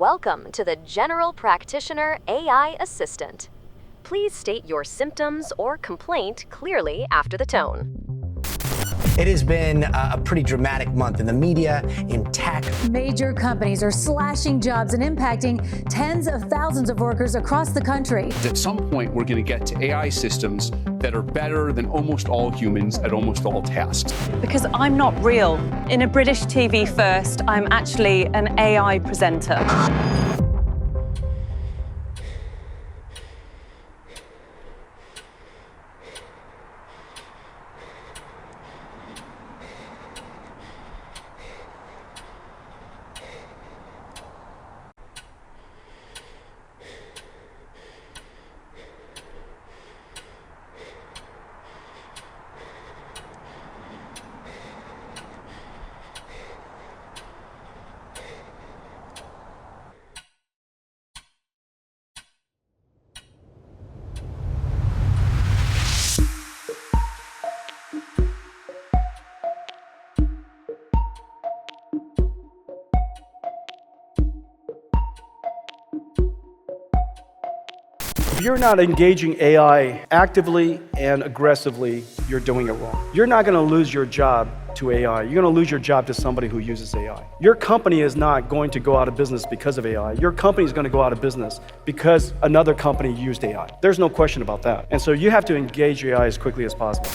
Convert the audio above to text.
Welcome to the General Practitioner AI Assistant. Please state your symptoms or complaint clearly after the tone. It has been a pretty dramatic month in the media, in tech. Major companies are slashing jobs and impacting tens of thousands of workers across the country. At some point, we're going to get to AI systems that are better than almost all humans at almost all tasks. Because I'm not real. In a British TV first, I'm actually an AI presenter. If you're not engaging AI actively and aggressively, you're doing it wrong. You're not going to lose your job to AI. You're going to lose your job to somebody who uses AI. Your company is not going to go out of business because of AI. Your company is going to go out of business because another company used AI. There's no question about that. And so you have to engage AI as quickly as possible.